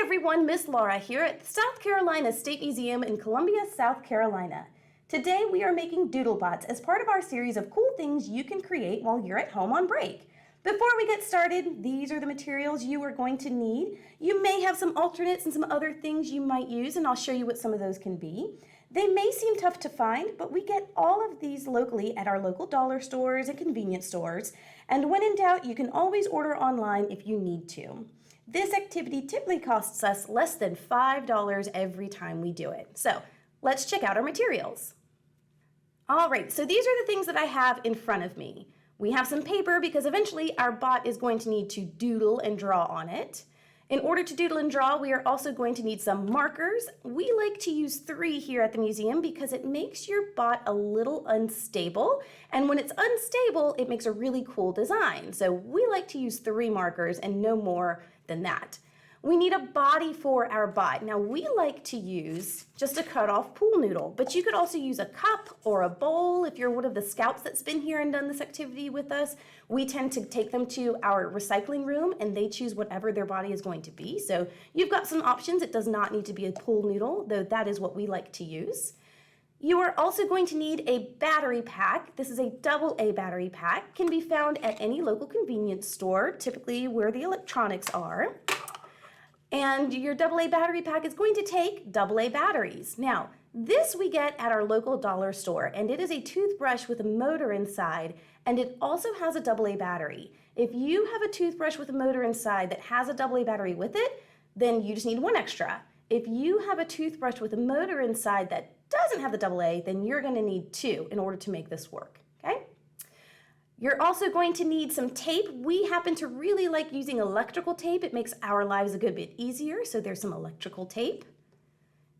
everyone, Miss Laura here at the South Carolina State Museum in Columbia, South Carolina. Today we are making Doodlebots as part of our series of cool things you can create while you're at home on break. Before we get started, these are the materials you are going to need. You may have some alternates and some other things you might use, and I'll show you what some of those can be. They may seem tough to find, but we get all of these locally at our local dollar stores and convenience stores. And when in doubt, you can always order online if you need to. This activity typically costs us less than $5 every time we do it. So let's check out our materials. All right, so these are the things that I have in front of me. We have some paper because eventually our bot is going to need to doodle and draw on it. In order to doodle and draw, we are also going to need some markers. We like to use 3 here at the museum because it makes your bot a little unstable. And when it's unstable, it makes a really cool design. So we like to use 3 markers and no more than that. We need a body for our bot. Now we like to use just a cut off pool noodle, but you could also use a cup or a bowl. If you're one of the scouts that's been here and done this activity with us, we tend to take them to our recycling room and they choose whatever their body is going to be. So you've got some options. It does not need to be a pool noodle, though that is what we like to use. You are also going to need a battery pack. This is a AA battery pack. Can be found at any local convenience store, typically where the electronics are. And your AA battery pack is going to take AA batteries. Now, this we get at our local dollar store, and it is a toothbrush with a motor inside, and it also has a AA battery. If you have a toothbrush with a motor inside that has a AA battery with it, then you just need 1 extra. If you have a toothbrush with a motor inside that doesn't have the AA, then you're going to need 2 in order to make this work, okay? You're also going to need some tape. We happen to really like using electrical tape. It makes our lives a good bit easier, so there's some electrical tape.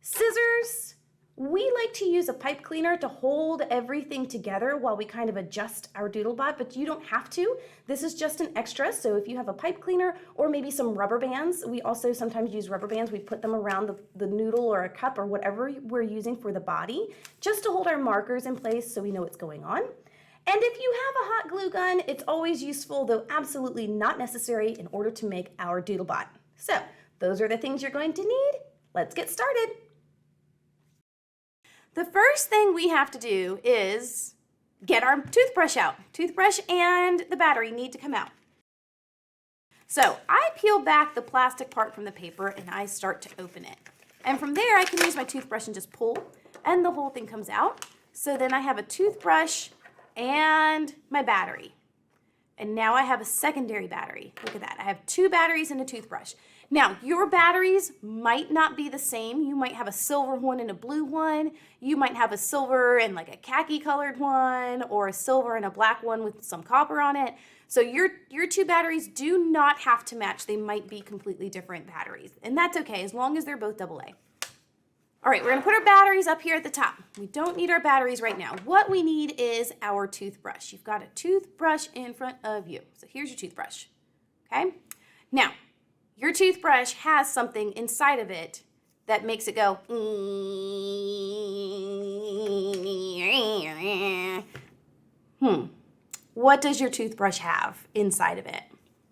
Scissors. We like to use a pipe cleaner to hold everything together while we kind of adjust our Doodlebot, but you don't have to. This is just an extra, so if you have a pipe cleaner or maybe some rubber bands, we also sometimes use rubber bands. We put them around the noodle or a cup or whatever we're using for the body, just to hold our markers in place so we know what's going on. And if you have a hot glue gun, it's always useful, though absolutely not necessary in order to make our Doodlebot. So those are the things you're going to need. Let's get started. The first thing we have to do is get our toothbrush out. Toothbrush and the battery need to come out. So I peel back the plastic part from the paper and I start to open it. And from there I can use my toothbrush and just pull and the whole thing comes out. So then I have a toothbrush and my battery. And now I have a secondary battery. Look at that. I have 2 batteries and a toothbrush. Now, your batteries might not be the same. You might have a silver one and a blue one. You might have a silver and like a khaki colored one, or a silver and a black one with some copper on it. So your 2 batteries do not have to match. They might be completely different batteries. And that's okay, as long as they're both AA. All right, we're gonna put our batteries up here at the top. We don't need our batteries right now. What we need is our toothbrush. You've got a toothbrush in front of you. So here's your toothbrush, okay? Now, your toothbrush has something inside of it that makes it go, What does your toothbrush have inside of it?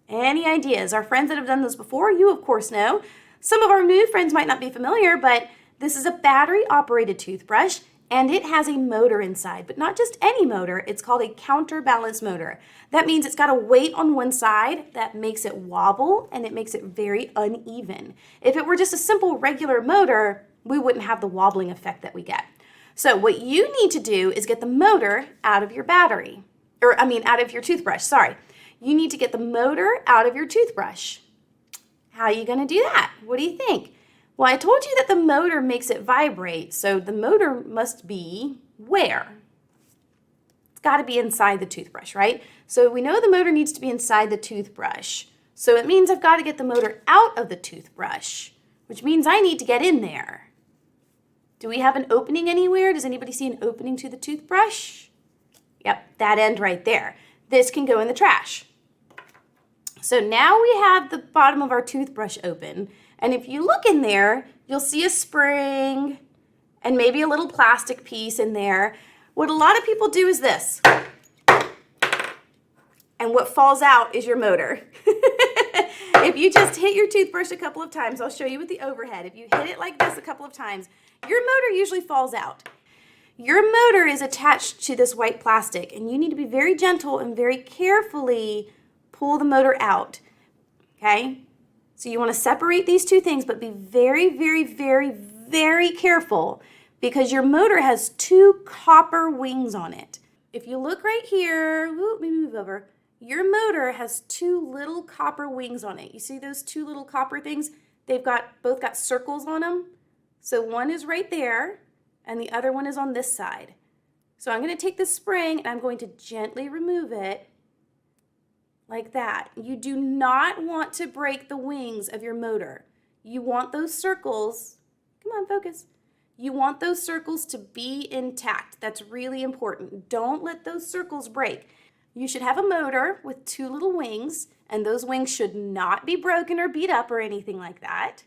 Any ideas? Our friends that have done this before, you of course know. Some of our new friends might not be familiar, but this is a battery-operated toothbrush, and it has a motor inside, but not just any motor. It's called a counterbalance motor. That means it's got a weight on one side that makes it wobble, and it makes it very uneven. If it were just a simple regular motor, we wouldn't have the wobbling effect that we get. So what you need to do is get the motor out of your battery, out of your toothbrush, sorry. You need to get the motor out of your toothbrush. How are you gonna do that? What do you think? Well, I told you that the motor makes it vibrate, so the motor must be where? It's got to be inside the toothbrush, right? So we know the motor needs to be inside the toothbrush. So it means I've got to get the motor out of the toothbrush, which means I need to get in there. Do we have an opening anywhere? Does anybody see an opening to the toothbrush? Yep, that end right there. This can go in the trash. So now we have the bottom of our toothbrush open. And if you look in there, you'll see a spring and maybe a little plastic piece in there. What a lot of people do is this. And what falls out is your motor. if you just hit your toothbrush a couple of times, I'll show you with the overhead. If you hit it like this a couple of times, your motor usually falls out. Your motor is attached to this white plastic, and you need to be very gentle and very carefully pull the motor out, okay? So you want to separate these two things, but be very, very, very, very careful because your motor has two copper wings on it. If you look right here, let me move over. Your motor has two little copper wings on it. You see those two little copper things? They've both got circles on them. So one is right there and the other one is on this side. So I'm going to take this spring and I'm going to gently remove it like that. You do not want to break the wings of your motor. You want those circles, come on, focus. You want those circles to be intact. That's really important. Don't let those circles break. You should have a motor with two little wings, and those wings should not be broken or beat up or anything like that.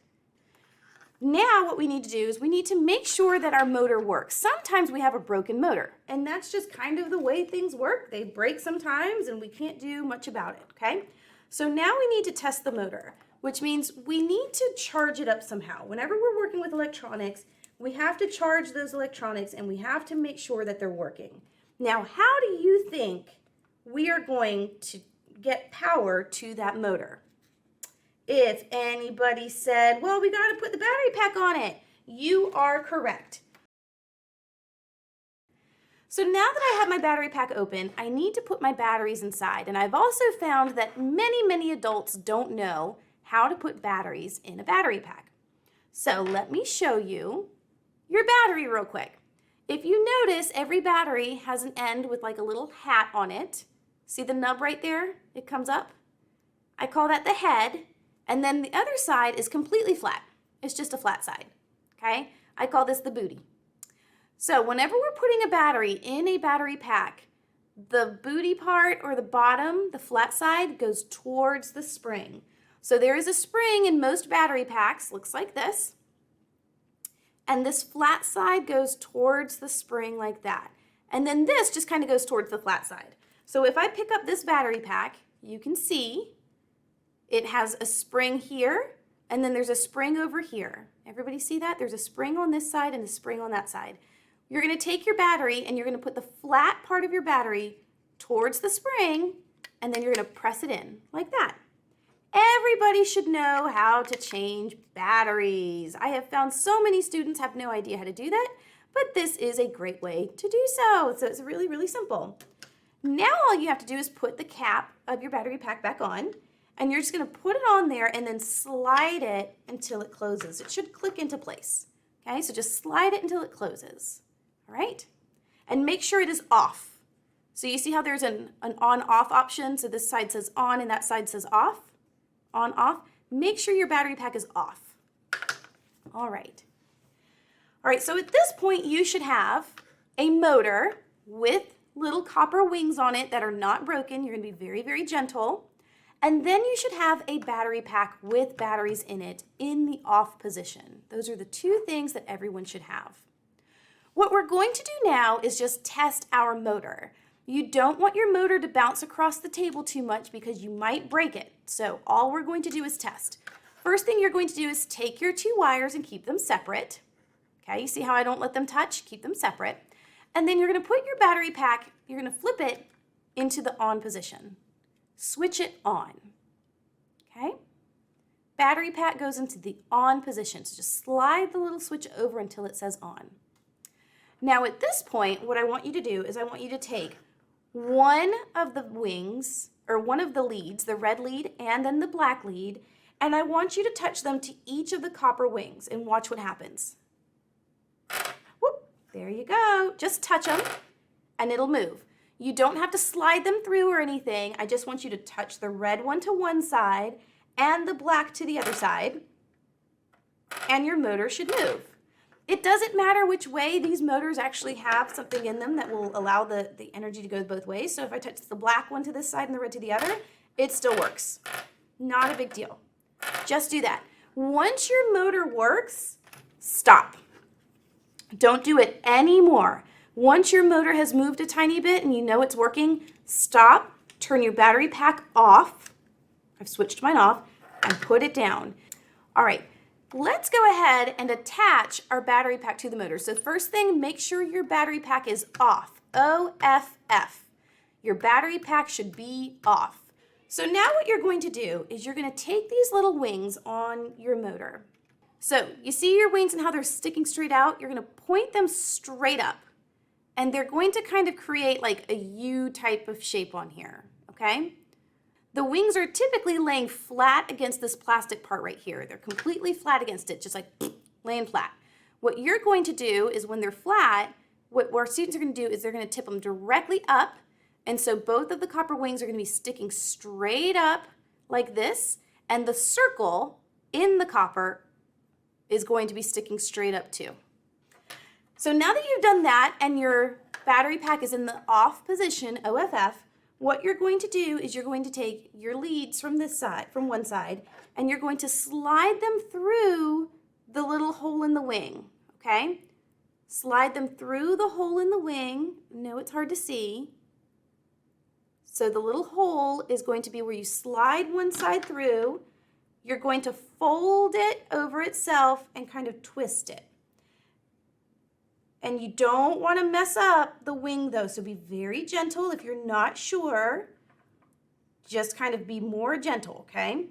Now what we need to do is we need to make sure that our motor works. Sometimes we have a broken motor, and that's just kind of the way things work. They break sometimes, and we can't do much about it, okay? So now we need to test the motor, which means we need to charge it up somehow. Whenever we're working with electronics, we have to charge those electronics, and we have to make sure that they're working. Now, how do you think we are going to get power to that motor? If anybody said, well, we got to put the battery pack on it, you are correct. So now that I have my battery pack open, I need to put my batteries inside. And I've also found that many adults don't know how to put batteries in a battery pack. So let me show you your battery real quick. If you notice, every battery has an end with like a little hat on it. See the nub right there? It comes up. I call that the head. And then the other side is completely flat. It's just a flat side, okay? I call this the booty. So whenever we're putting a battery in a battery pack, the booty part or the bottom, the flat side, goes towards the spring. So there is a spring in most battery packs, looks like this. And this flat side goes towards the spring like that. And then this just kind of goes towards the flat side. So if I pick up this battery pack, you can see it has a spring here, and then there's a spring over here. Everybody see that? There's a spring on this side and a spring on that side. You're going to take your battery and you're going to put the flat part of your battery towards the spring, and then you're going to press it in like that. Everybody should know how to change batteries. I have found so many students have no idea how to do that, but this is a great way to do so. So it's really simple. Now all you have to do is put the cap of your battery pack back on. And you're just going to put it on there and then slide it until it closes. It should click into place. Okay, so just slide it until it closes. All right? And make sure it is off. So you see how there's an on-off option? So this side says on and that side says off. On, off. Make sure your battery pack is off. All right. All right, so at this point you should have a motor with little copper wings on it that are not broken. You're going to be very gentle. And then you should have a battery pack with batteries in it in the off position. Those are the two things that everyone should have. What we're going to do now is just test our motor. You don't want your motor to bounce across the table too much because you might break it. So all we're going to do is test. First thing you're going to do is take your two wires and keep them separate. Okay, you see how I don't let them touch? Keep them separate. And then you're going to put your battery pack, you're going to flip it into the on position. Switch it on, okay? Battery pack goes into the on position, so just slide the little switch over until it says on. Now at this point, what I want you to do is I want you to take one of the wings, or one of the leads, the red lead and then the black lead, and I want you to touch them to each of the copper wings and watch what happens. Whoop, there you go. Just touch them and it'll move. You don't have to slide them through or anything. I just want you to touch the red one to one side and the black to the other side, and your motor should move. It doesn't matter which way. These motors actually have something in them that will allow the energy to go both ways. So if I touch the black one to this side and the red to the other, it still works. Not a big deal. Just do that. Once your motor works, stop. Don't do it anymore. Once your motor has moved a tiny bit and you know it's working, stop, turn your battery pack off. I've switched mine off. and put it down. All right, let's go ahead and attach our battery pack to the motor. So first thing, make sure your battery pack is off, O-F-F. Your battery pack should be off. So now what you're going to do is you're going to take these little wings on your motor. So you see your wings and how they're sticking straight out? You're going to point them straight up. And they're going to kind of create like a U type of shape on here, okay? The wings are typically laying flat against this plastic part right here. They're completely flat against it, just like laying flat. What you're going to do is when they're flat, what our students are going to do is they're going to tip them directly up. And so both of the copper wings are going to be sticking straight up like this. And the circle in the copper is going to be sticking straight up too. So now that you've done that and your battery pack is in the off position, OFF, what you're going to do is you're going to take your leads from this side, from one side, and you're going to slide them through the little hole in the wing, okay? Slide them through the hole in the wing. No, it's hard to see. So the little hole is going to be where you slide one side through. You're going to fold it over itself and kind of twist it. And you don't want to mess up the wing though, so be very gentle. If you're not sure, just kind of be more gentle, okay?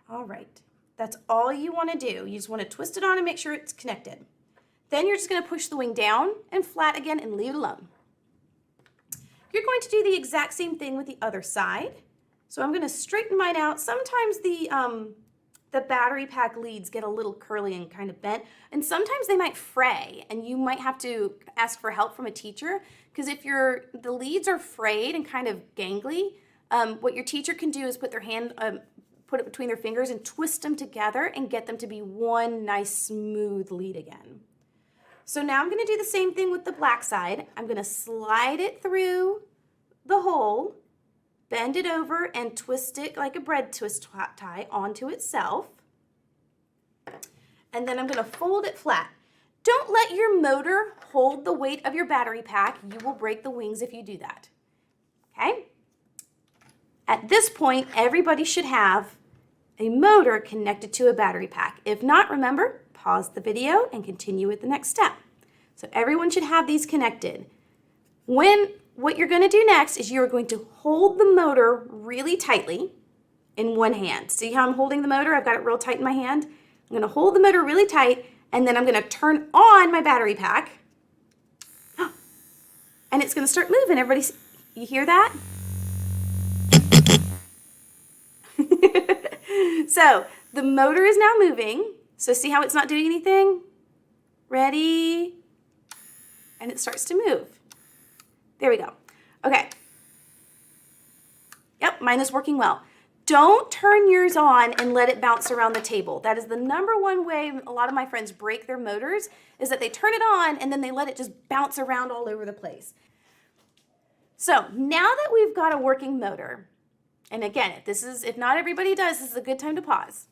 All right, that's all you want to do. You just want to twist it on and make sure it's connected. Then you're just going to push the wing down and flat again and leave it alone. You're going to do the exact same thing with the other side. So I'm going to straighten mine out. Sometimes the battery pack leads get a little curly and kind of bent, and sometimes they might fray, and you might have to ask for help from a teacher, because if the leads are frayed and kind of gangly, what your teacher can do is put their hand, put it between their fingers and twist them together and get them to be one nice smooth lead again. So now I'm going to do the same thing with the black side. I'm going to slide it through the hole, bend it over and twist it like a bread twist tie onto itself. And then I'm going to fold it flat. Don't let your motor hold the weight of your battery pack. You will break the wings if you do that. Okay? At this point, everybody should have a motor connected to a battery pack. If not, remember, pause the video and continue with the next step. So everyone should have these connected. What you're going to do next is you're going to hold the motor really tightly in one hand. See how I'm holding the motor? I've got it real tight in my hand. I'm going to hold the motor really tight, and then I'm going to turn on my battery pack. And it's going to start moving. Everybody, you hear that? So the motor is now moving. So see how it's not doing anything? Ready? And it starts to move. There we go. Okay. Yep, mine is working well. Don't turn yours on and let it bounce around the table. That is the number one way a lot of my friends break their motors, is that they turn it on and then they let it just bounce around all over the place. So now that we've got a working motor, and again, if not everybody does, this is a good time to pause.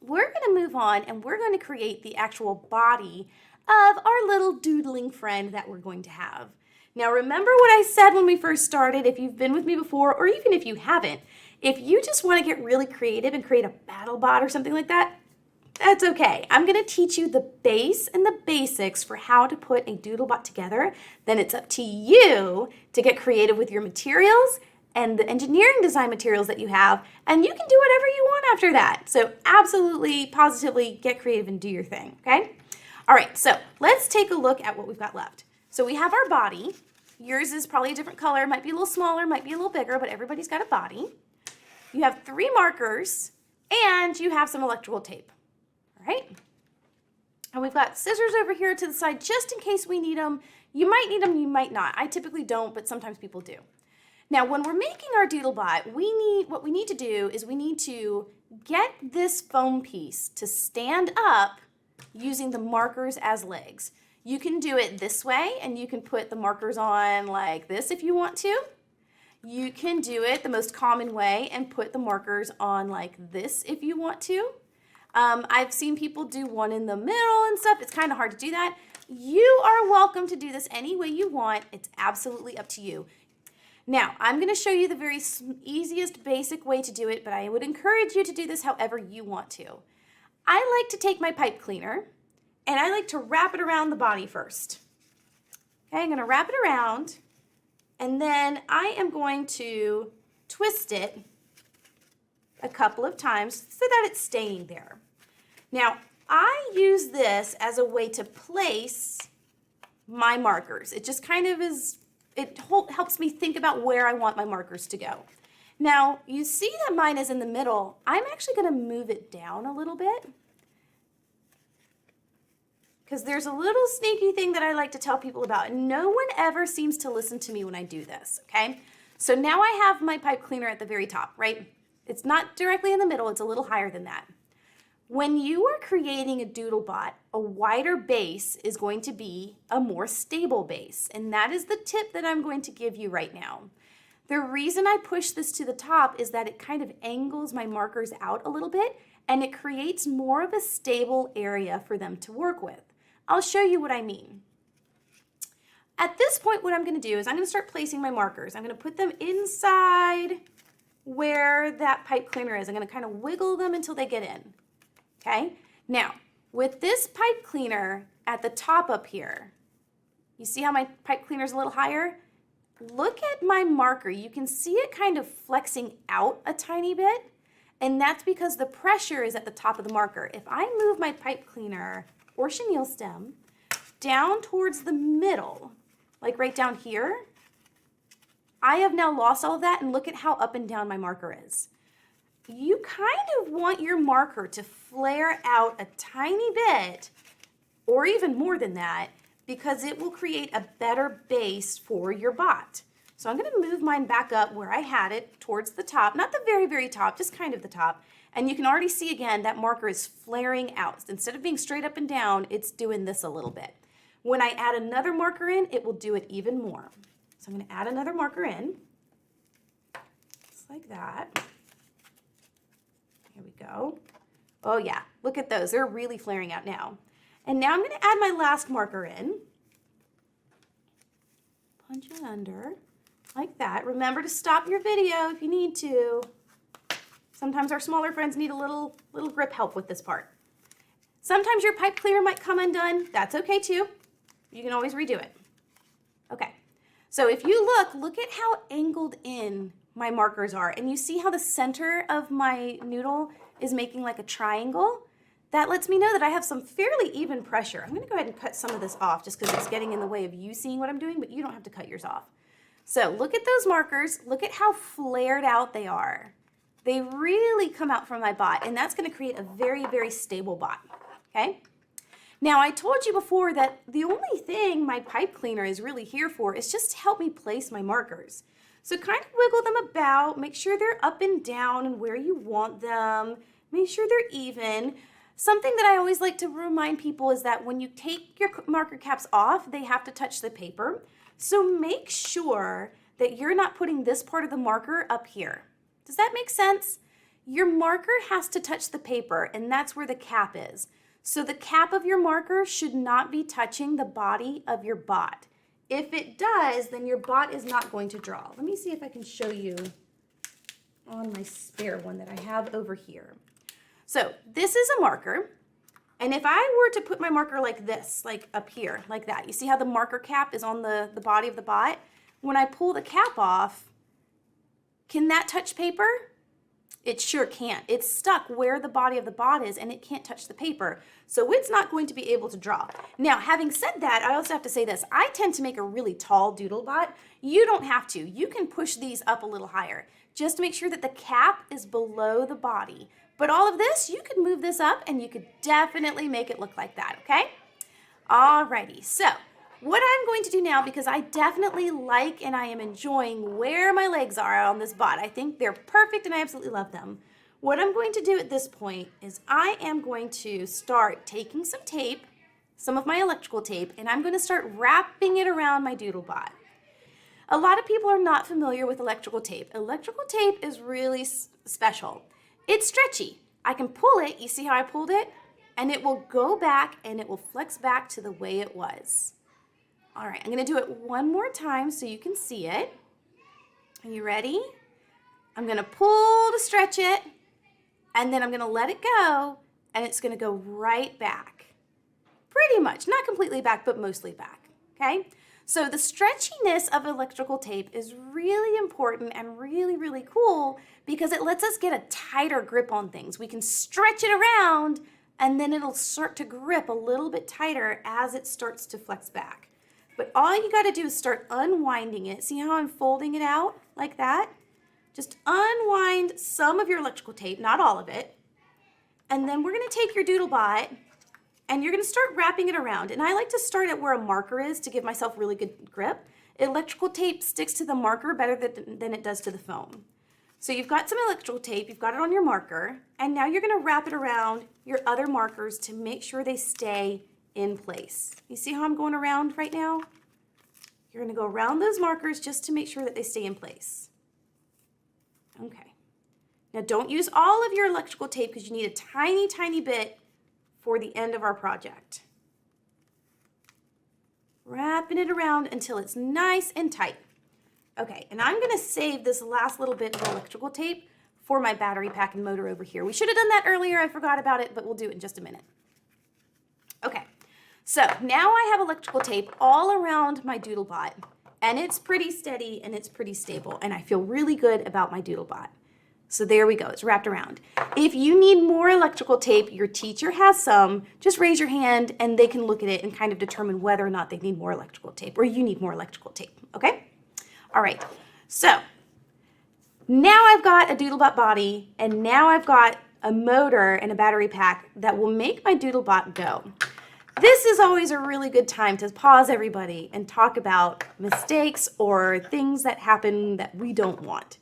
We're going to move on and we're going to create the actual body of our little doodling friend that we're going to have. Now remember what I said when we first started, if you've been with me before, or even if you haven't, if you just want to get really creative and create a battle bot or something like that, that's okay. I'm going to teach you the base and the basics for how to put a Doodlebot together. Then it's up to you to get creative with your materials and the engineering design materials that you have, and you can do whatever you want after that. So absolutely, positively get creative and do your thing, okay? All right, so let's take a look at what we've got left. So we have our body. Yours is probably a different color, might be a little smaller, might be a little bigger, but everybody's got a body. You have 3 markers, and you have some electrical tape, all right? And we've got scissors over here to the side just in case we need them. You might need them, you might not. I typically don't, but sometimes people do. Now, when we're making our Doodlebot, what we need to do is we need to get this foam piece to stand up using the markers as legs. You can do it this way, and you can put the markers on like this if you want to. You can do it the most common way and put the markers on like this if you want to. I've seen people do one in the middle and stuff. It's kind of hard to do that. You are welcome to do this any way you want. It's absolutely up to you. Now, I'm going to show you the very easiest basic way to do it, but I would encourage you to do this however you want to. I like to take my pipe cleaner and I like to wrap it around the body first. Okay, I'm going to wrap it around and then I am going to twist it a couple of times so that it's staying there. Now, I use this as a way to place my markers. It just kind of is, it helps me think about where I want my markers to go. Now, you see that mine is in the middle. I'm actually going to move it down a little bit because there's a little sneaky thing that I like to tell people about, and no one ever seems to listen to me when I do this, okay? So now I have my pipe cleaner at the very top, right? It's not directly in the middle, it's a little higher than that. When you are creating a Doodlebot, a wider base is going to be a more stable base, and that is the tip that I'm going to give you right now. The reason I push this to the top is that it kind of angles my markers out a little bit, and it creates more of a stable area for them to work with. I'll show you what I mean. At this point, what I'm going to do is I'm going to start placing my markers. I'm going to put them inside where that pipe cleaner is. I'm going to kind of wiggle them until they get in. Okay? Now, with this pipe cleaner at the top up here, you see how my pipe cleaner is a little higher? Look at my marker. You can see it kind of flexing out a tiny bit, and that's because the pressure is at the top of the marker. If I move my pipe cleaner or chenille stem down towards the middle, like right down here, I have now lost all of that, and look at how up and down my marker is. You kind of want your marker to flare out a tiny bit, or even more than that, because it will create a better base for your bot. So I'm going to move mine back up where I had it towards the top, not the very, very top, just kind of the top. And you can already see again that marker is flaring out. Instead of being straight up and down, it's doing this a little bit. When I add another marker in, it will do it even more. So I'm going to add another marker in, just like that. Here we go. Oh yeah, look at those. They're really flaring out now. And now I'm going to add my last marker in. Punch it under like that. Remember to stop your video if you need to. Sometimes our smaller friends need a little grip help with this part. Sometimes your pipe cleaner might come undone. That's okay too. You can always redo it. Okay, so if you look at how angled in my markers are, and you see how the center of my noodle is making like a triangle. That lets me know that I have some fairly even pressure. I'm gonna go ahead and cut some of this off just because it's getting in the way of you seeing what I'm doing, but you don't have to cut yours off. So look at those markers, look at how flared out they are. They really come out from my bot, and that's gonna create a very, very stable bot, okay? Now I told you before that the only thing my pipe cleaner is really here for is just to help me place my markers. So kind of wiggle them about, make sure they're up and down and where you want them, make sure they're even. Something that I always like to remind people is that when you take your marker caps off, they have to touch the paper. So make sure that you're not putting this part of the marker up here. Does that make sense? Your marker has to touch the paper, and that's where the cap is. So the cap of your marker should not be touching the body of your bot. If it does, then your bot is not going to draw. Let me see if I can show you on my spare one that I have over here. So this is a marker, and if I were to put my marker like this, like up here, like that, you see how the marker cap is on the body of the bot? When I pull the cap off, can that touch paper? It sure can't. It's stuck where the body of the bot is, and it can't touch the paper. So it's not going to be able to draw. Now, having said that, I also have to say this. I tend to make a really tall Doodlebot. You don't have to. You can push these up a little higher. Just make sure that the cap is below the body. But all of this, you could move this up, and you could definitely make it look like that, okay? Alrighty, so what I'm going to do now, because I definitely like and I am enjoying where my legs are on this bot. I think they're perfect and I absolutely love them. What I'm going to do at this point is I am going to start taking some tape, some of my electrical tape, and I'm going to start wrapping it around my Doodlebot. A lot of people are not familiar with electrical tape. Electrical tape is really special. It's stretchy. I can pull it, you see how I pulled it? And it will go back and it will flex back to the way it was. All right, I'm gonna do it one more time so you can see it. Are you ready? I'm going to pull to stretch it, and then I'm going to let it go, and it's going to go right back. Pretty much, not completely back, but mostly back, okay? So the stretchiness of electrical tape is really important and really, really cool because it lets us get a tighter grip on things. We can stretch it around, and then it'll start to grip a little bit tighter as it starts to flex back. But all you got to do is start unwinding it. See how I'm folding it out like that? Just unwind some of your electrical tape, not all of it. And then we're going to take your Doodlebot and you're going to start wrapping it around. And I like to start at where a marker is to give myself really good grip. Electrical tape sticks to the marker better than it does to the foam. So you've got some electrical tape, you've got it on your marker, and now you're going to wrap it around your other markers to make sure they stay in place. You see how I'm going around right now? You're going to go around those markers just to make sure that they stay in place. Okay. Now don't use all of your electrical tape because you need a tiny, tiny bit for the end of our project. Wrapping it around until it's nice and tight. Okay, and I'm going to save this last little bit of electrical tape for my battery pack and motor over here. We should have done that earlier. I forgot about it, but we'll do it in just a minute. Okay, so now I have electrical tape all around my Doodlebot, and it's pretty steady and it's pretty stable, and I feel really good about my Doodlebot. So there we go, it's wrapped around. If you need more electrical tape, your teacher has some, just raise your hand and they can look at it and kind of determine whether or not they need more electrical tape or you need more electrical tape, okay? All right, so now I've got a Doodlebot body and now I've got a motor and a battery pack that will make my Doodlebot go. This is always a really good time to pause everybody and talk about mistakes or things that happen that we don't want.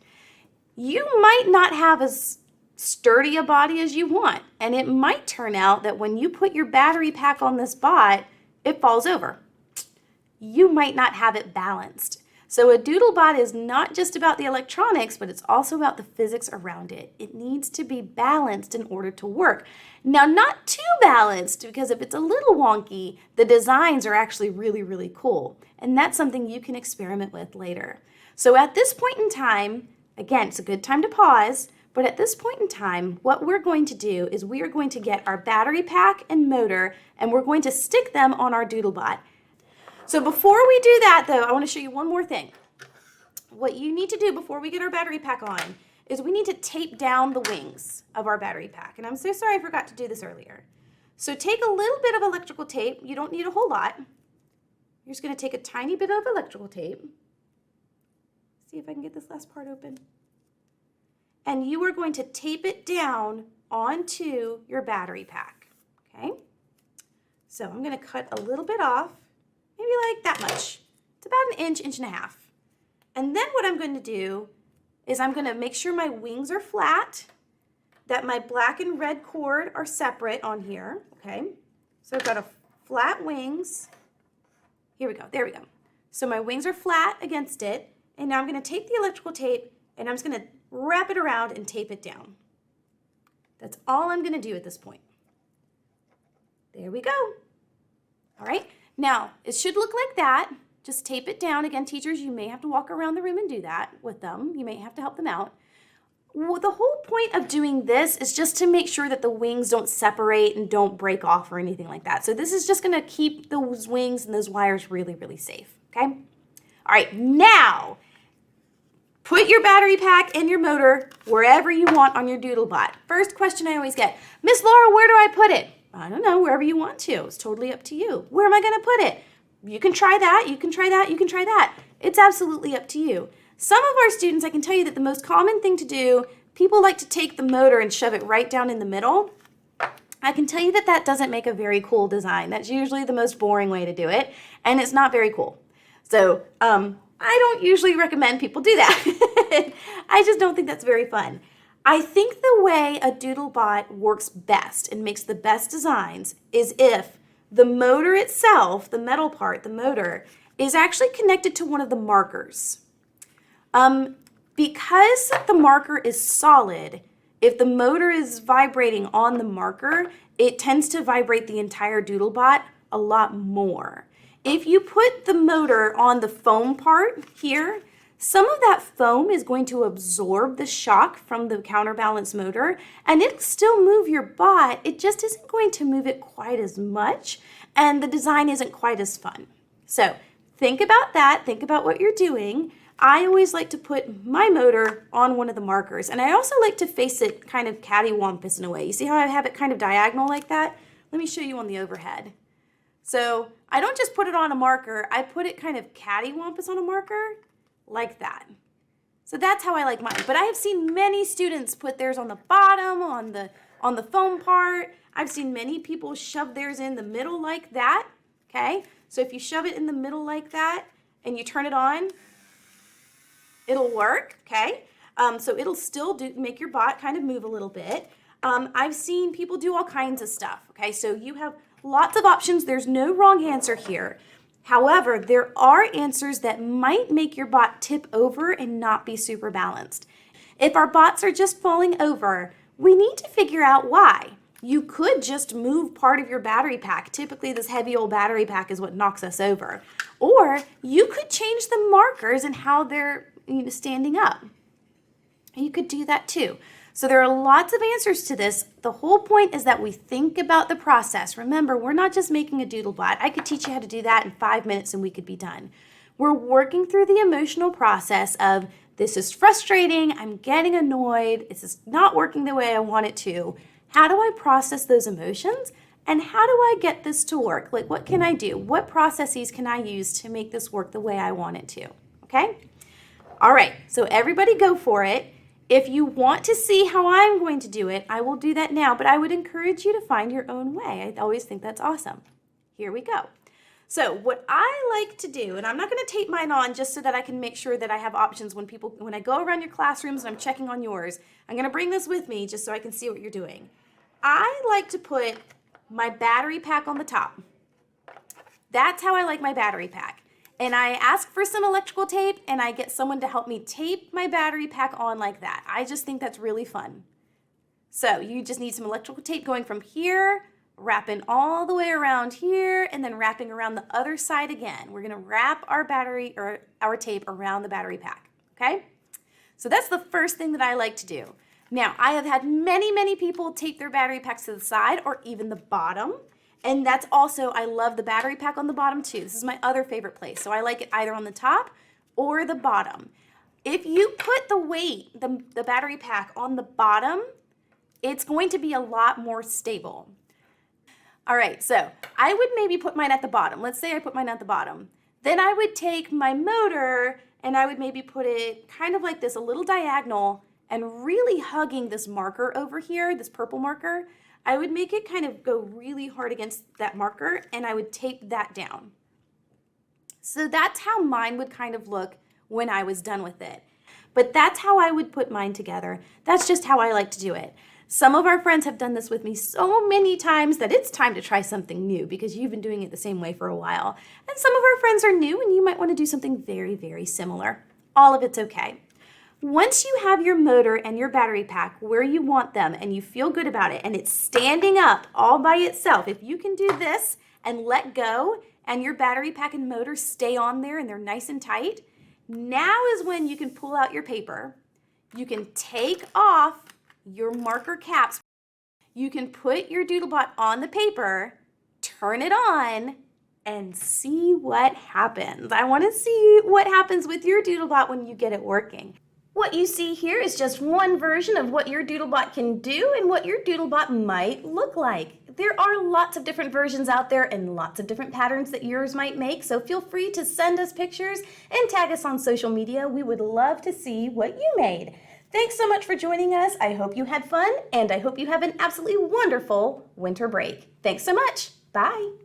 You might not have as sturdy a body as you want, and it might turn out that when you put your battery pack on this bot, it falls over. You might not have it balanced. So a Doodlebot is not just about the electronics, but it's also about the physics around it. It needs to be balanced in order to work. Now, not too balanced, because if it's a little wonky, the designs are actually really, really cool. And that's something you can experiment with later. So at this point in time, again, it's a good time to pause, but at this point in time, what we're going to do is we are going to get our battery pack and motor, and we're going to stick them on our Doodlebot. So before we do that, though, I want to show you one more thing. What you need to do before we get our battery pack on is we need to tape down the wings of our battery pack. And I'm so sorry I forgot to do this earlier. So take a little bit of electrical tape. You don't need a whole lot. You're just going to take a tiny bit of electrical tape. See if I can get this last part open. And you are going to tape it down onto your battery pack, okay? So I'm going to cut a little bit off, maybe like that much. It's about an inch, inch and a half. And then what I'm going to do is I'm going to make sure my wings are flat, that my black and red cord are separate on here, okay? So I've got a flat wings. Here we go, there we go. So my wings are flat against it. And now I'm going to take the electrical tape and I'm just going to wrap it around and tape it down. That's all I'm going to do at this point. There we go. All right. Now, it should look like that. Just tape it down. Again, teachers, you may have to walk around the room and do that with them. You may have to help them out. Well, the whole point of doing this is just to make sure that the wings don't separate and don't break off or anything like that. So this is just going to keep those wings and those wires really, really safe. Okay? All right, now put your battery pack and your motor wherever you want on your Doodlebot. First question I always get, Miss Laura, where do I put it? I don't know, wherever you want to. It's totally up to you. Where am I going to put it? You can try that, you can try that, you can try that. It's absolutely up to you. Some of our students, I can tell you that the most common thing to do, people like to take the motor and shove it right down in the middle. I can tell you that that doesn't make a very cool design. That's usually the most boring way to do it, and it's not very cool. So I don't usually recommend people do that. I just don't think that's very fun. I think the way a Doodlebot works best and makes the best designs is if the motor itself, the metal part, the motor, is actually connected to one of the markers. Because the marker is solid, if the motor is vibrating on the marker, it tends to vibrate the entire Doodlebot a lot more. If you put the motor on the foam part here, some of that foam is going to absorb the shock from the counterbalance motor, and it'll still move your bot. It just isn't going to move it quite as much, and the design isn't quite as fun. So think about that. Think about what you're doing. I always like to put my motor on one of the markers, and I also like to face it kind of cattywampus in a way. You see how I have it kind of diagonal like that? Let me show you on the overhead. So I don't just put it on a marker, I put it kind of cattywampus on a marker like that. So that's how I like mine. But I have seen many students put theirs on the bottom, on the foam part. I've seen many people shove theirs in the middle like that, okay? So if you shove it in the middle like that and you turn it on, it'll work, okay? So it'll still make your bot kind of move a little bit. I've seen people do all kinds of stuff, okay? So you have lots of options. There's no wrong answer here. However, there are answers that might make your bot tip over and not be super balanced. If our bots are just falling over, we need to figure out why. You could just move part of your battery pack. Typically, this heavy old battery pack is what knocks us over. Or you could change the markers and how they're standing up. You could do that too. So there are lots of answers to this. The whole point is that we think about the process. Remember, we're not just making a Doodlebot. I could teach you how to do that in 5 minutes and we could be done. We're working through the emotional process of this is frustrating, I'm getting annoyed, this is not working the way I want it to. How do I process those emotions? And how do I get this to work? Like, what can I do? What processes can I use to make this work the way I want it to? Okay? All right, so everybody go for it. If you want to see how I'm going to do it, I will do that now, but I would encourage you to find your own way. I always think that's awesome. Here we go. So what I like to do, and I'm not going to tape mine on just so that I can make sure that I have options when I go around your classrooms and I'm checking on yours. I'm going to bring this with me just so I can see what you're doing. I like to put my battery pack on the top. That's how I like my battery pack. And I ask for some electrical tape and I get someone to help me tape my battery pack on like that. I just think that's really fun. So you just need some electrical tape going from here, wrapping all the way around here, and then wrapping around the other side again. We're gonna wrap our battery or our tape around the battery pack, okay? So that's the first thing that I like to do. Now, I have had many people tape their battery packs to the side or even the bottom. And that's also, I love the battery pack on the bottom too. This is my other favorite place. So I like it either on the top or the bottom. If you put the weight, the battery pack on the bottom, it's going to be a lot more stable. All right, so I would maybe put mine at the bottom. Let's say I put mine at the bottom. Then I would take my motor and I would maybe put it kind of like this, a little diagonal, and really hugging this marker over here, this purple marker. I would make it kind of go really hard against that marker and I would tape that down. So that's how mine would kind of look when I was done with it. But that's how I would put mine together. That's just how I like to do it. Some of our friends have done this with me so many times that it's time to try something new because you've been doing it the same way for a while. And some of our friends are new and you might want to do something very similar. All of it's okay. Once you have your motor and your battery pack where you want them and you feel good about it and it's standing up all by itself, if you can do this and let go and your battery pack and motor stay on there and they're nice and tight, now is when you can pull out your paper. You can take off your marker caps. You can put your Doodlebot on the paper, turn it on, and see what happens. I want to see what happens with your Doodlebot when you get it working. What you see here is just one version of what your Doodlebot can do and what your Doodlebot might look like. There are lots of different versions out there and lots of different patterns that yours might make, so feel free to send us pictures and tag us on social media. We would love to see what you made. Thanks so much for joining us. I hope you had fun, and I hope you have an absolutely wonderful winter break. Thanks so much. Bye.